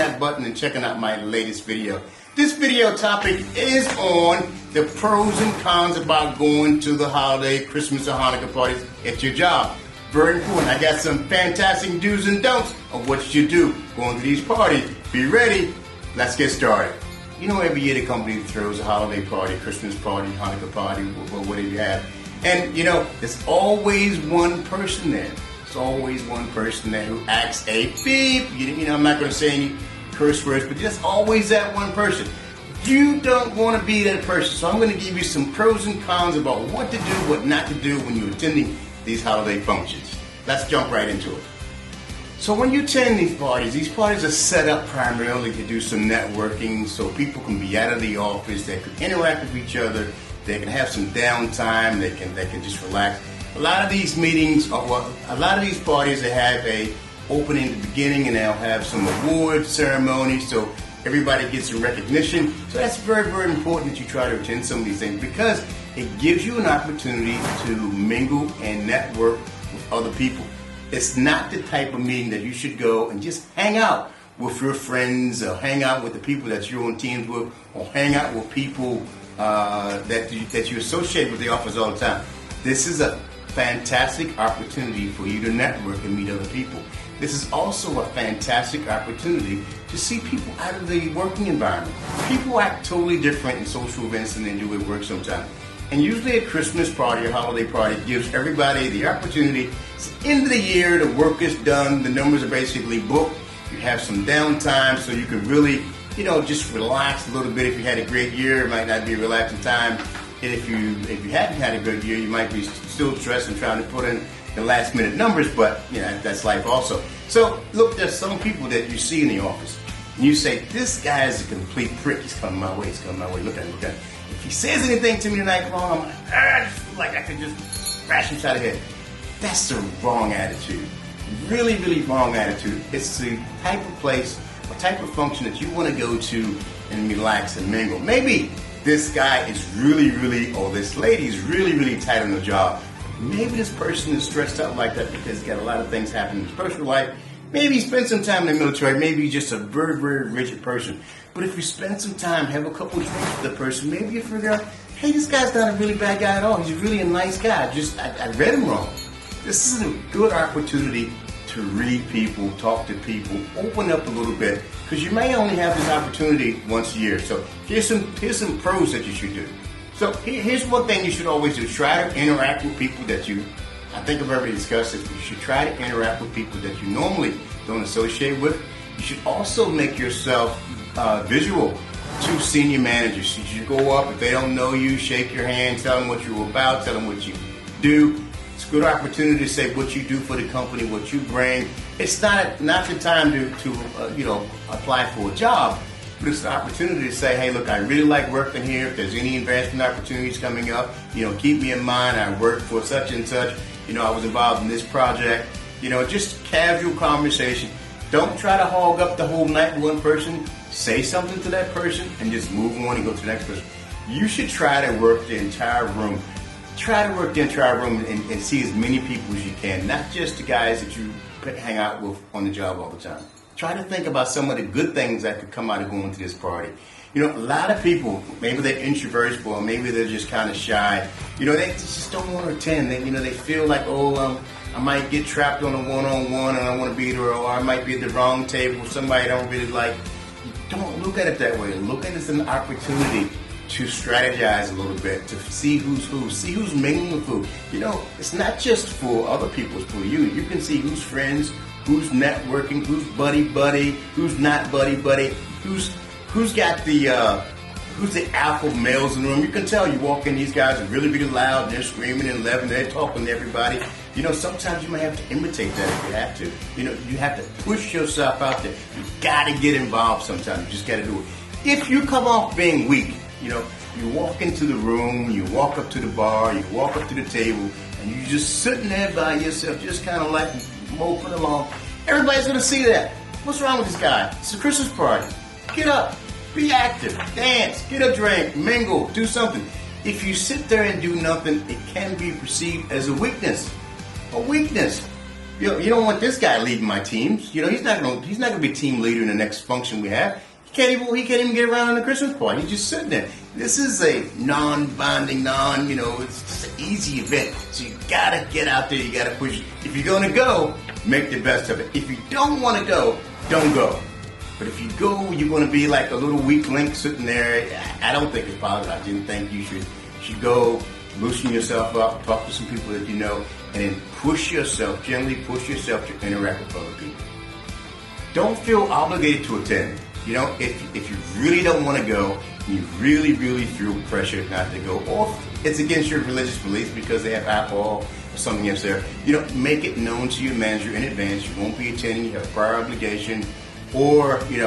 that button and checking out my latest video. This video topic is on the pros and cons about going to the holiday, Christmas or Hanukkah parties at your job. Very important. I got some fantastic do's and don'ts of what you should do going to these parties. Be ready. Let's get started. You know, every year the company throws a holiday party, Christmas party, Hanukkah party, or whatever you have. And, you know, there's always one person there. There's always one person there who acts a beep. You know, I'm not going to say any curse words, but there's always that one person. You don't want to be that person. So I'm going to give you some pros and cons about what to do, what not to do when you're attending these holiday functions. Let's jump right into it. So when you attend these parties are set up primarily to do some networking so people can be out of the office, they can interact with each other, they can have some downtime, they can just relax. A lot of these meetings, a lot of these parties, they have a opening at the beginning and they'll have some award ceremony so everybody gets some recognition. So that's very, very important that you try to attend some of these things because it gives you an opportunity to mingle and network with other people. It's not the type of meeting that you should go and just hang out with your friends or hang out with the people that you're on teams with or hang out with people that you associate with the office all the time. This is a fantastic opportunity for you to network and meet other people. This is also a fantastic opportunity to see people out of the working environment. People act totally different in social events than they do at work sometimes. And usually a Christmas party or holiday party gives everybody the opportunity. It's the end of the year, the work is done, the numbers are basically booked. You have some downtime so you can really, you know, just relax a little bit. If you had a great year, it might not be a relaxing time. And if you hadn't had a good year, you might be still stressed and trying to put in the last minute numbers, but you know, that's life also. So look, there's some people that you see in the office and you say, this guy is a complete prick. He's coming my way, Look at him. If he says anything to me tonight wrong, I'm like, I just feel like I could just crash him side of the head. That's the wrong attitude. Really, really wrong attitude. It's the type of place or type of function that you want to go to and relax and mingle. Maybe this guy is really, or this lady is really tight on the job. Maybe this person is stressed out like that because he's got a lot of things happening in his personal life. Maybe he spent some time in the military. Maybe he's just a very, very rigid person. But if you spend some time, have a couple of drinks with the person, maybe you figure out, hey, this guy's not a really bad guy at all. He's really a nice guy. I read him wrong. This is a good opportunity to read people, talk to people, open up a little bit, because you may only have this opportunity once a year. So here's some pros that you should do. So here's one thing you should always do. Try to interact with people that I think I've already discussed this, but you should try to interact with people that you normally don't associate with. You should also make yourself visual to senior managers. You should go up, if they don't know you, shake your hand, tell them what you're about, tell them what you do. It's a good opportunity to say what you do for the company, what you bring. It's not the time to apply for a job, but it's the opportunity to say, hey, look, I really like working here. If there's any investment opportunities coming up, keep me in mind. I work for such and such. I was involved in this project. Just casual conversation. Don't try to hog up the whole night with one person. Say something to that person and just move on and go to the next person. You should try to work the entire room. Try to work the entire room and see as many people as you can, not just the guys that you hang out with on the job all the time. Try to think about some of the good things that could come out of going to this party. A lot of people, maybe they're introverts or maybe they're just kind of shy. They just don't want to attend. They feel like, I might get trapped on a one-on-one and I don't want to be there, or I might be at the wrong table with somebody I don't really like. Don't look at it that way. Look at it as an opportunity to strategize a little bit, to see who's who, see who's mingling with who. It's not just for other people, it's for you. You can see who's friends, who's networking, who's buddy-buddy, who's not buddy-buddy, who's got who's the alpha males in the room. You can tell you walk in, these guys are really, really loud, and they're screaming and laughing, they're talking to everybody. Sometimes you might have to imitate that if you have to. You have to push yourself out there. You got to get involved sometimes. You just got to do it. If you come off being weak, you walk into the room, you walk up to the bar, you walk up to the table, and you're just sitting there by yourself, just kind of like moping along. Everybody's going to see that. What's wrong with this guy? It's a Christmas party. Get up. Be active. Dance. Get a drink. Mingle. Do something. If you sit there and do nothing, it can be perceived as a weakness. A weakness. You don't want this guy leading my teams. He's not gonna be team leader in the next function we have. He can't even get around on the Christmas party. He's just sitting there. This is a non-bonding, it's just an easy event. So you gotta get out there. You gotta push. If you're gonna go, make the best of it. If you don't want to go, don't go. But if you go, you're going to be like a little weak link sitting there. I don't think it's positive. I didn't think you should go, loosen yourself up, talk to some people that you know, and then gently push yourself to interact with other people. Don't feel obligated to attend. If you really don't want to go, and you really, really feel pressure not to go, or it's against your religious beliefs because they have alcohol or something else there, make it known to your manager in advance. You won't be attending. You have a prior obligation. Or, you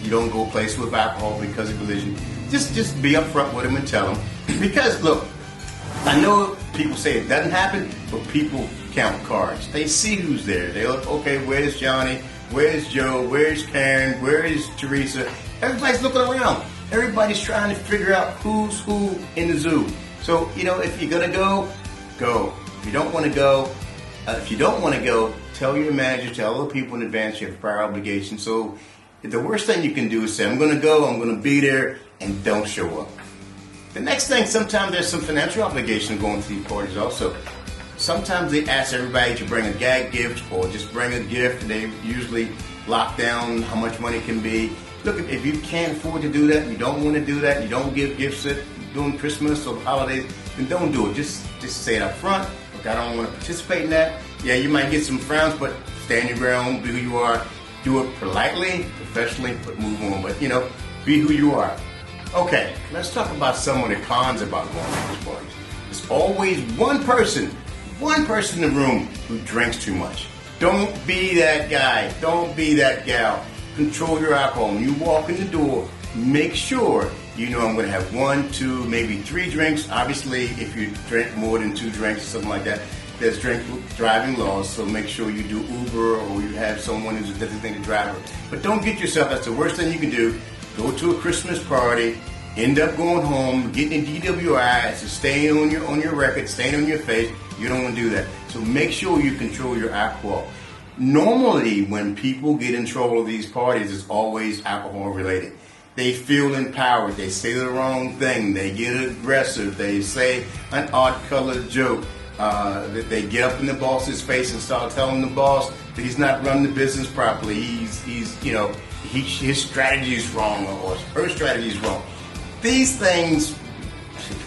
don't go places with alcohol because of religion. Just be upfront with them and tell them. Because, look, I know people say it doesn't happen, but people count cards. They see who's there. They look, okay, where's Johnny? Where's Joe? Where's Karen? Where is Teresa? Everybody's looking around. Everybody's trying to figure out who's who in the zoo. So, if you're going to go, go. If you don't want to go, tell your manager, tell other people in advance you have a prior obligation. So the worst thing you can do is say, I'm going to go, I'm going to be there, and don't show up. The next thing, sometimes there's some financial obligation going to these parties also. Sometimes they ask everybody to bring a gag gift or just bring a gift. They usually lock down how much money can be. Look, if you can't afford to do that, you don't want to do that, you don't give gifts during Christmas or holidays, then don't do it. Just say it up front. Look, I don't want to participate in that. Yeah, you might get some frowns, but stand your ground, be who you are. Do it politely, professionally, but move on. But, be who you are. Okay, let's talk about some of the cons about going to these parties. There's always one person in the room who drinks too much. Don't be that guy. Don't be that gal. Control your alcohol. When you walk in the door, make sure I'm going to have 1, 2, maybe 3 drinks. Obviously, if you drink more than 2 drinks or something like that, there's driving laws, so make sure you do Uber or you have someone who's a designated driver. But don't get yourself, that's the worst thing you can do. Go to a Christmas party, end up going home, getting a DWI, it's a stain on your record, stain on your face. You don't want to do that. So make sure you control your alcohol. Normally, when people get in trouble at these parties, it's always alcohol related. They feel empowered, they say the wrong thing, they get aggressive, they say an odd-colored joke. That they get up in the boss's face and start telling the boss that he's not running the business properly. His strategy is wrong or her strategy is wrong. These things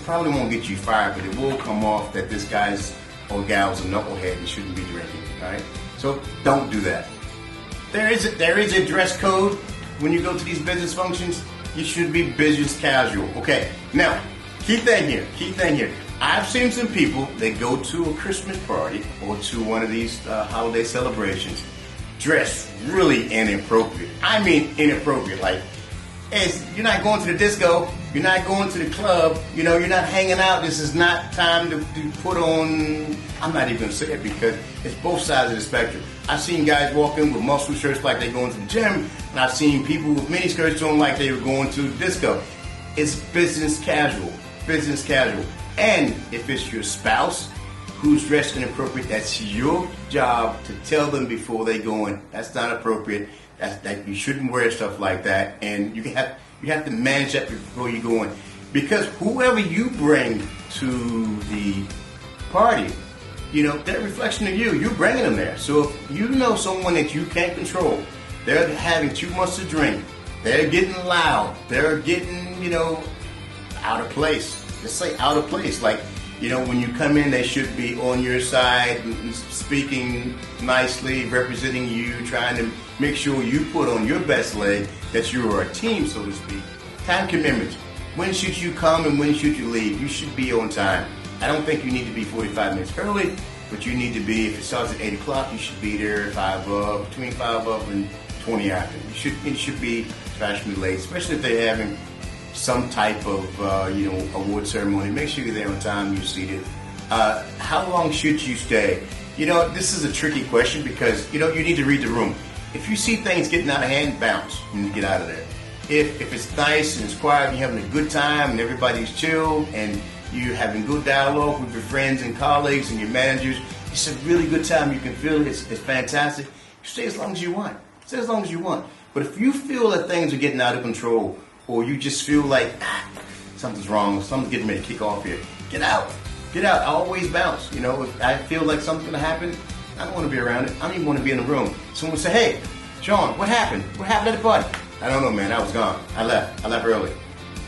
probably won't get you fired, but it will come off that this guy's or gal's a knucklehead and shouldn't be drinking. All right, so don't do that. There is a dress code when you go to these business functions. You should be business casual. Okay, now key thing here. I've seen some people that go to a Christmas party or to one of these holiday celebrations dress really inappropriate. I mean inappropriate. Like, you're not going to the disco, you're not going to the club, you're not hanging out. This is not time to put on, I'm not even going to say it because it's both sides of the spectrum. I've seen guys walk in with muscle shirts like they're going to the gym, and I've seen people with mini skirts on like they were going to the disco. It's business casual. And if it's your spouse who's dressed inappropriate, that's your job to tell them before they go in. That's not appropriate. That you shouldn't wear stuff like that, and you have to manage that before you go in, because whoever you bring to the party, they're a reflection of you. You're bringing them there. So if you know someone that you can't control, they're having too much to drink, they're getting loud, they're getting out of place. Let's say out of place. Like, when you come in, they should be on your side, speaking nicely, representing you, trying to make sure you put on your best leg, that you are a team, so to speak. Time commitments. When should you come and when should you leave? You should be on time. I don't think you need to be 45 minutes early, but you need to be, if it starts at 8 o'clock, you should be there between 5 up and 20 after. It should be fashionably late, especially if they're having some type of award ceremony. Make sure you're there on time, you're seated. How long should you stay? This is a tricky question because you need to read the room. If you see things getting out of hand, bounce. You need to get out of there. If it's nice and it's quiet and you're having a good time and everybody's chill and you're having good dialogue with your friends and colleagues and your managers, It's a really good time. You can feel it. It's fantastic. You stay as long as you want. Stay as long as you want. But if you feel that things are getting out of control, or you just feel like something's wrong, something's getting ready to kick off here, get out. Get out. I always bounce. You know, if I feel like something's going to happen, I don't want to be around it. I don't even want to be in the room. Someone say, hey, Sean, what happened? What happened at the party? I don't know, man. I was gone. I left. I left early.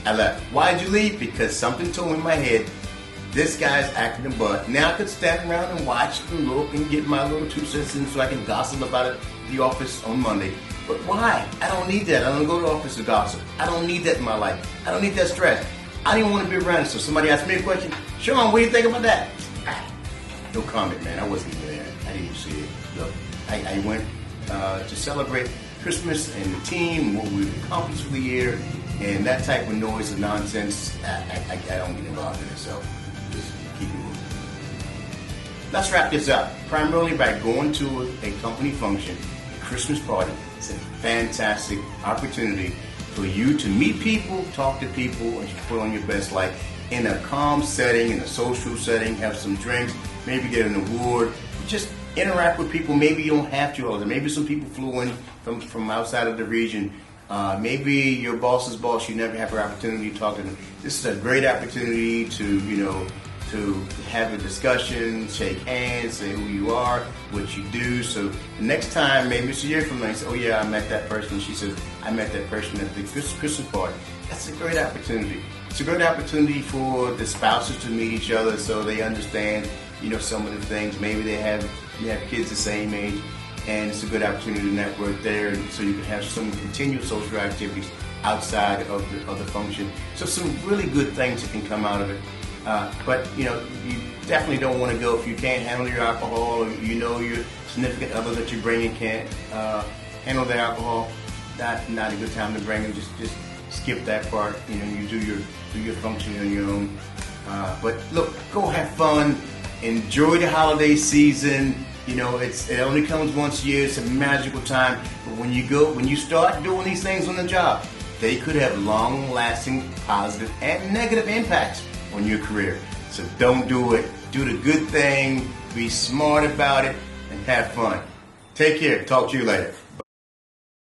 I left. Why did you leave? Because something told me in my head, this guy's acting a butt. Now I could stand around and watch and look and get my little 2 cents in so I can gossip about it at the office on Monday. But why? I don't need that. I don't go to the office to gossip. I don't need that in my life. I don't need that stress. I didn't want to be around it. So somebody asked me a question, Sean, what do you think about that? No comment, man. I wasn't even there. I didn't even see it. Look, I went to celebrate Christmas and the team, what we've accomplished for the year, and that type of noise and nonsense, I don't get involved in it. So just keep it moving. Let's wrap this up. Primarily by going to a company function, a Christmas party. It's a fantastic opportunity for you to meet people, talk to people, and put on your best life in a calm setting, in a social setting, have some drinks, maybe get an award, just interact with people. Maybe you don't have to all the time. Maybe some people flew in from outside of the region. Maybe your boss's boss, you never have an opportunity to talk to them. This is a great opportunity to, to have a discussion, shake hands, say who you are, what you do. So the next time, maybe it's a year from now, you say, oh yeah, I met that person. She says, I met that person at the Christmas party. That's a great opportunity. It's a great opportunity for the spouses to meet each other so they understand, some of the things. Maybe you have kids the same age, and it's a good opportunity to network there, and so you can have some continued social activities outside of the function. So some really good things that can come out of it. But you definitely don't want to go if you can't handle your alcohol, or your significant other that you're bringing can't handle their alcohol. Not a good time to bring them. Just skip that part. You do your function on your own. But look, go have fun. Enjoy the holiday season. It only comes once a year. It's a magical time. But when you start doing these things on the job, they could have long-lasting positive and negative impacts on your career. So don't do it. Do the good thing. Be smart about it and have fun. Take care. Talk to you later.